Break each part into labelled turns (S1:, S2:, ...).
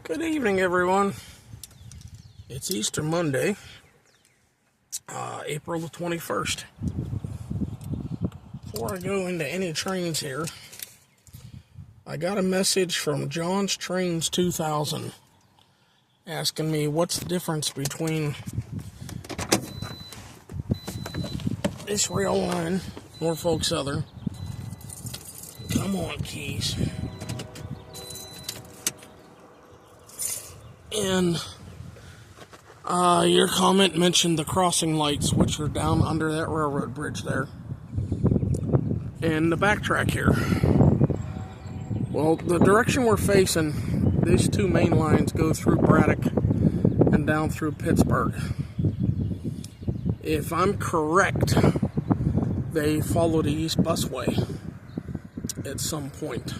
S1: Good evening, everyone. It's Easter Monday, April the 21st. Before I go into any trains here, I got a message from John's Trains 2000 asking me what's the difference between this rail line, Norfolk Southern. Come on, keys. And your comment mentioned the crossing lights, which are down under that railroad bridge there, and the backtrack here. Well, the direction we're facing, these two main lines go through Braddock and down through Pittsburgh. If I'm correct, they follow the East Busway at some point,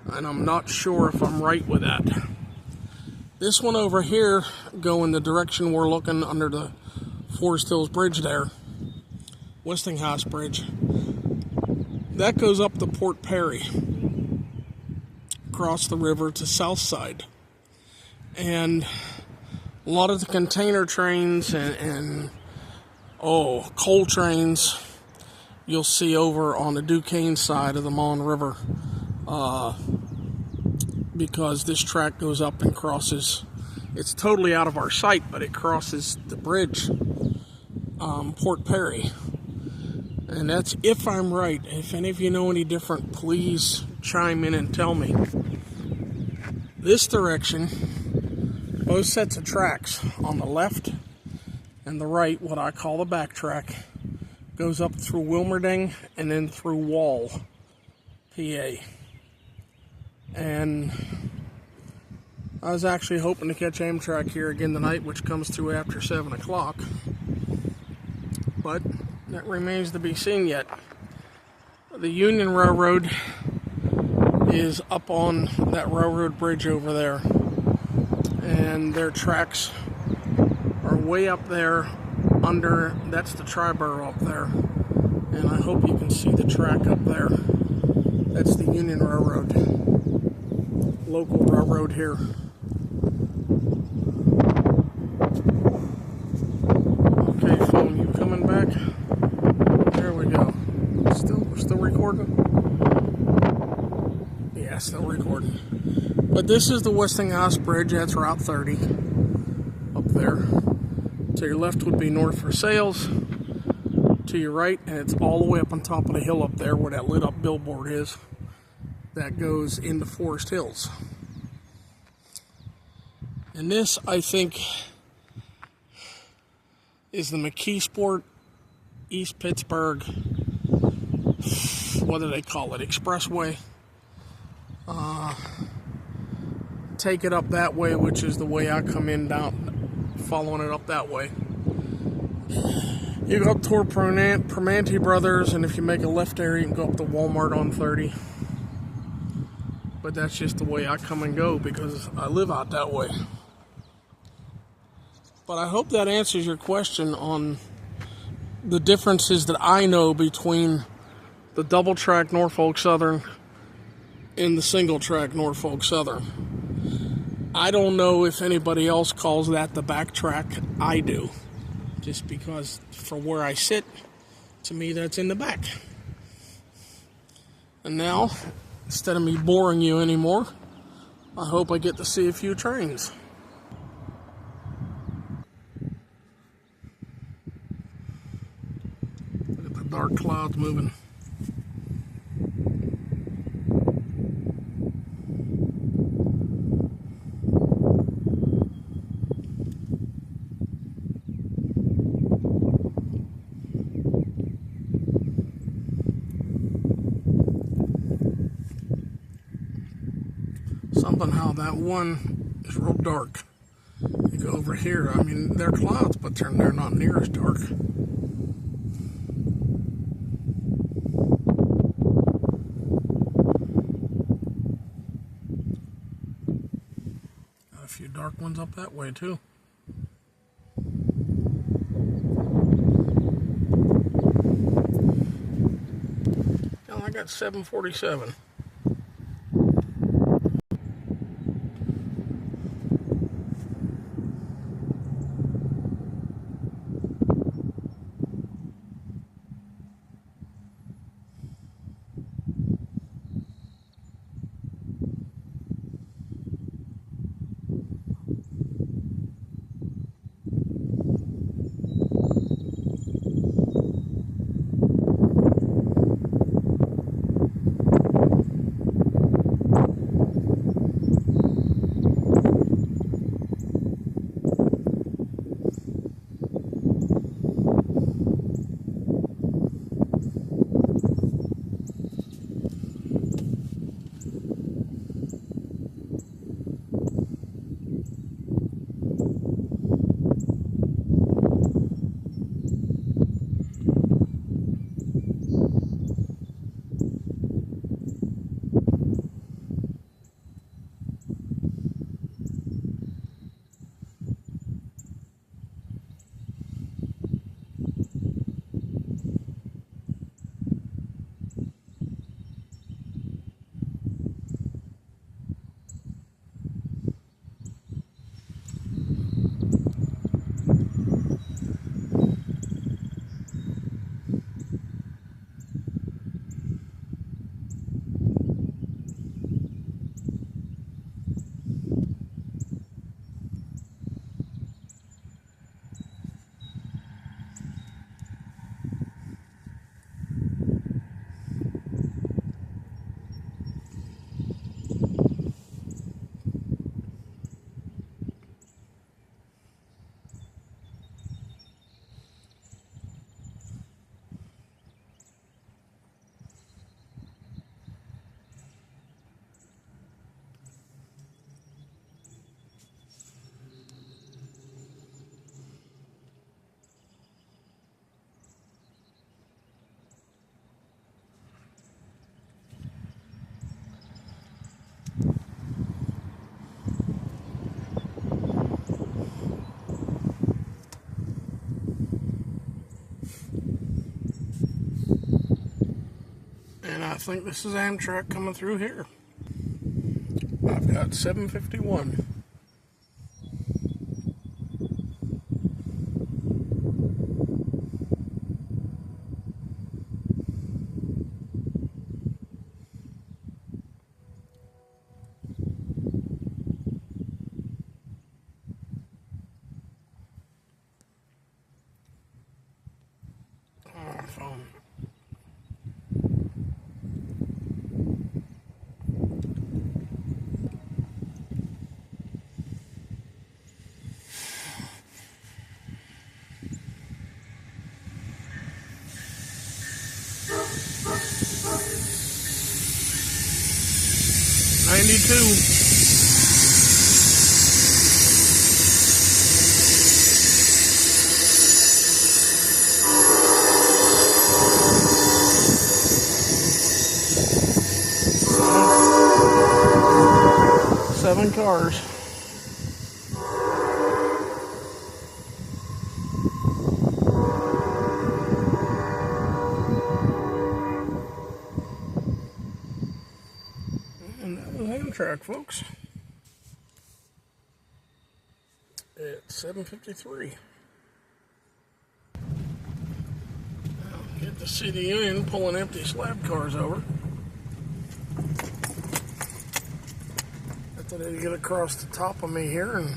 S1: and I'm not sure if I'm right with that. This one over here, going the direction we're looking under the Forest Hills Bridge there, Westinghouse Bridge, that goes up to Port Perry, across the river to Southside. And a lot of the container trains and coal trains you'll see over on the Duquesne side of the Mon River, because this track goes up and crosses. It's totally out of our sight, but it crosses the bridge, Port Perry. And that's if I'm right. If any of you know any different, please chime in and tell me. This direction, both sets of tracks on the left and the right, what I call the back track, goes up through Wilmerding and then through Wall, PA. And I was actually hoping to catch Amtrak here again tonight, which comes through after 7 o'clock. But that remains to be seen yet. The Union Railroad is up on that railroad bridge over there. And their tracks are way up there under, that's the Triborough up there. And I hope you can see the track up there. That's the Union Railroad. Local railroad here. Okay, phone, you coming back? There we go. We're still recording? Yeah, still recording. But this is the Westinghouse Bridge. That's Route 30 up there. To your left would be North for Sales. To your right, and it's all the way up on top of the hill up there where that lit up billboard is. That goes into Forest Hills. And this, I think, is the McKeesport, East Pittsburgh, what do they call it, Expressway. Take it up that way, which is the way I come in down, following it up that way. You go up toward Permanente Brothers, and if you make a left there, you can go up to Walmart on 30. But that's just the way I come and go because I live out that way. But I hope that answers your question on the differences that I know between the double track Norfolk Southern and the single track Norfolk Southern. I don't know if anybody else calls that the back track. I do. Just because from where I sit, to me that's in the back. And now, instead of me boring you anymore, I hope I get to see a few trains. Look at the dark clouds moving. Something how that one is real dark. You go over here, I mean, they're clouds, but they're not near as dark. Got a few dark ones up that way, too. Well, I got 747. think this is Amtrak coming through here. I've got 751. Phone. Seven cars. And that was Amtrak, folks. It's 7:53. Get the city in, pulling empty slab cars over. They get across the top of me here, and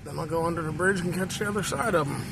S1: then I'll go under the bridge and catch the other side of them.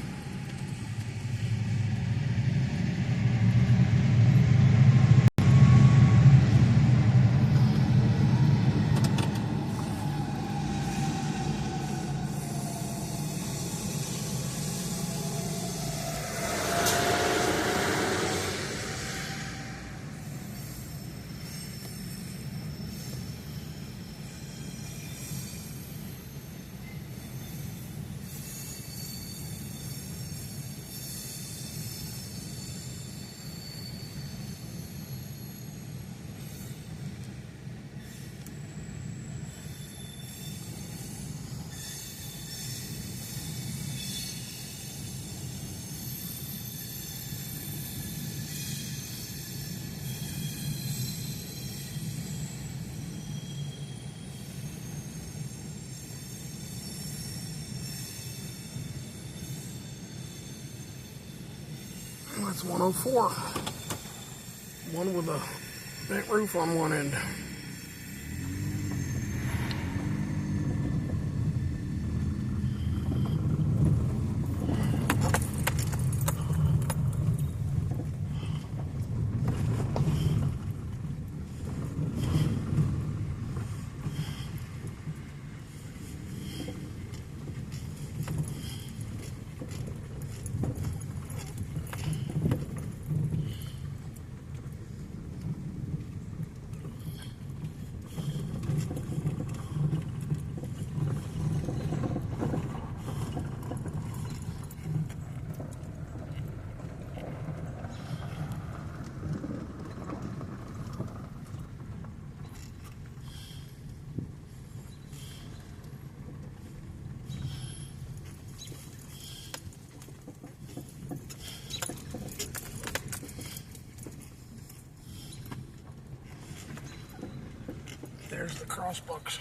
S1: That's 104. One with a bent roof on one end. There's the crossbucks.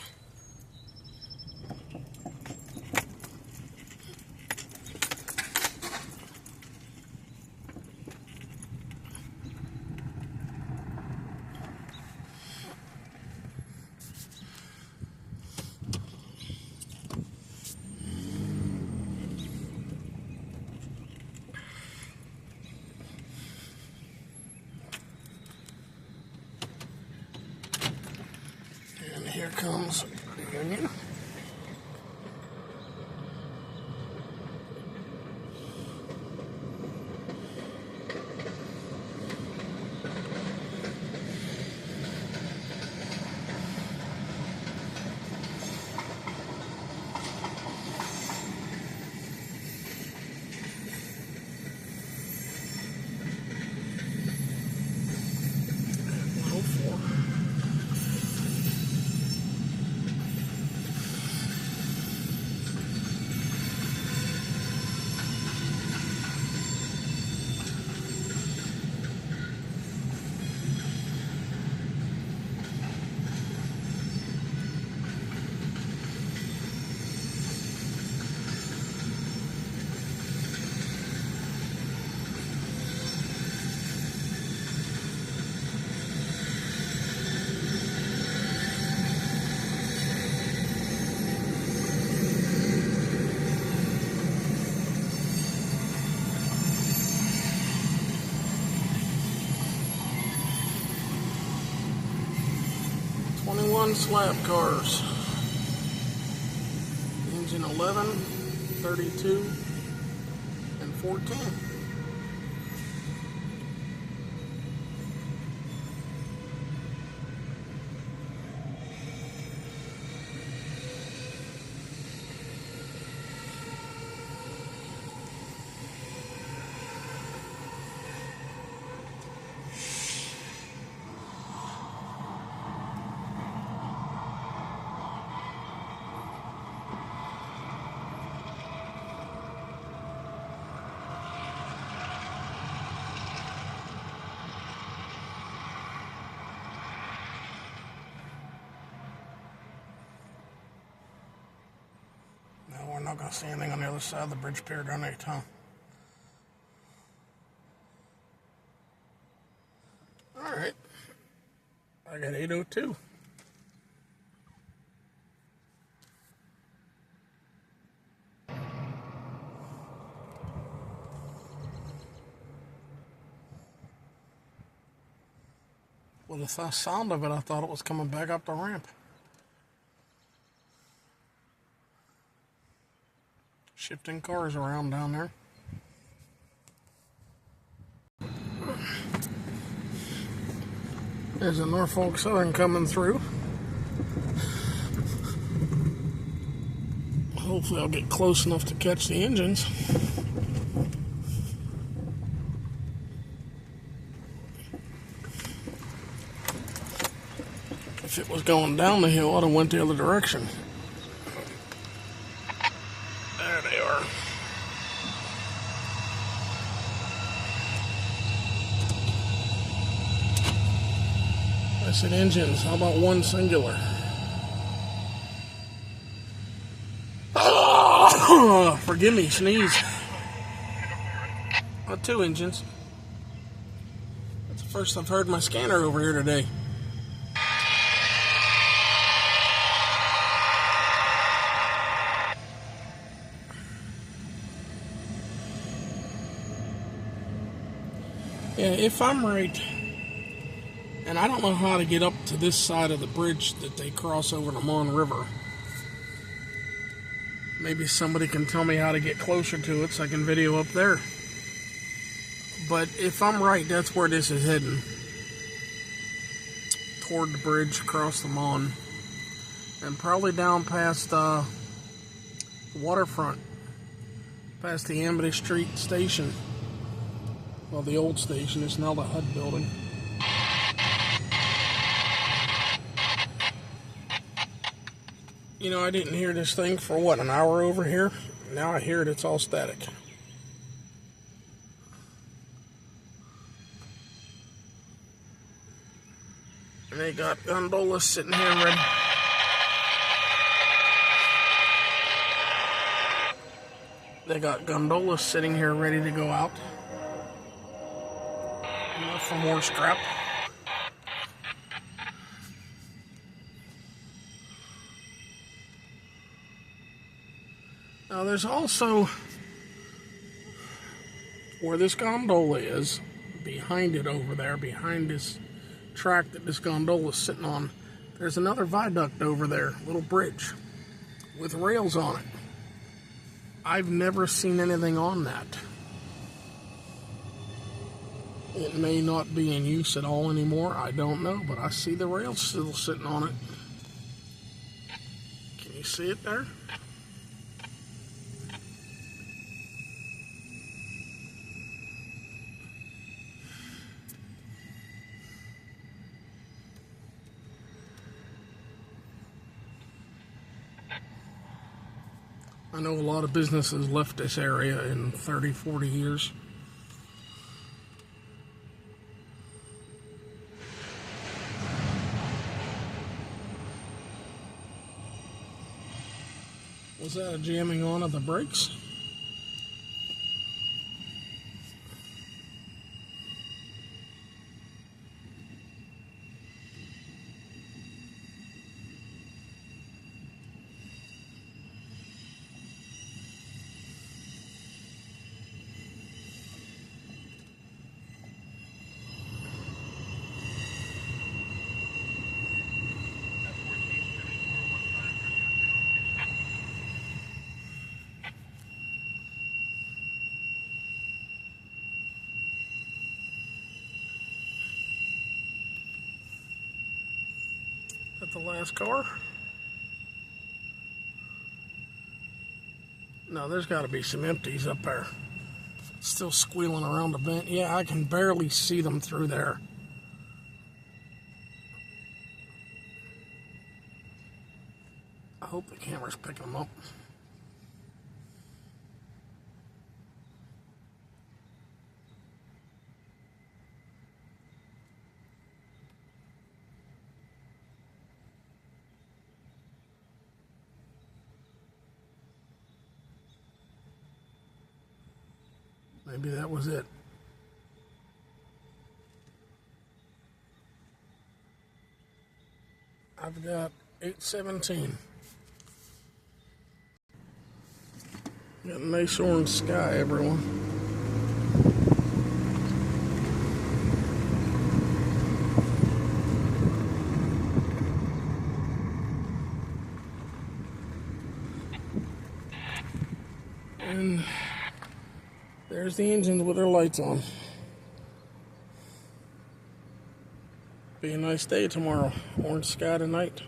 S1: Here comes the Union. 1 slab cars. Engine 11, 32, and 410. We're not going to see anything on the other side of the bridge pier down there, huh? Alright. I got 802. Well, the sound of it, I thought it was coming back up the ramp. Shifting cars around down there. There's a Norfolk Southern coming through. Hopefully I'll get close enough to catch the engines. If it was going down the hill, I'd have went the other direction. There they are. I said engines. How about one singular? Oh, forgive me, sneeze. 2 engines. That's the first I've heard my scanner over here today. Yeah, if I'm right, and I don't know how to get up to this side of the bridge that they cross over the Mon River. Maybe somebody can tell me how to get closer to it so I can video up there. But if I'm right, that's where this is heading. Toward the bridge, across the Mon. And probably down past the waterfront. Past the Amity Street station. Well, the old station. It's now the HUD building. You know, I didn't hear this thing for, what, an hour over here? Now I hear it, it's all static. And they got gondolas sitting here ready. They got gondolas sitting here ready to go out. Enough for more scrap. Now there's also, where this gondola is, behind it over there, behind this track that this gondola is sitting on, there's another viaduct over there, little bridge, with rails on it. I've never seen anything on that. It may not be in use at all anymore, I don't know, but I see the rails still sitting on it. Can you see it there? I know a lot of businesses left this area in 30, 40 years. Was that a jamming on of the brakes? the last car? No, there's got to be some empties up there. Still squealing around the bend. Yeah, I can barely see them through there. I hope the camera's picking them up. Maybe that was it. I've got 817. Got a nice orange sky, everyone. And there's the engines with their lights on. Be a nice day tomorrow. Orange sky tonight.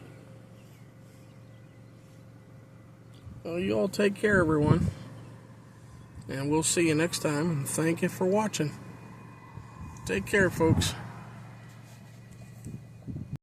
S1: Well, you all take care, everyone. And we'll see you next time. And thank you for watching. Take care, folks.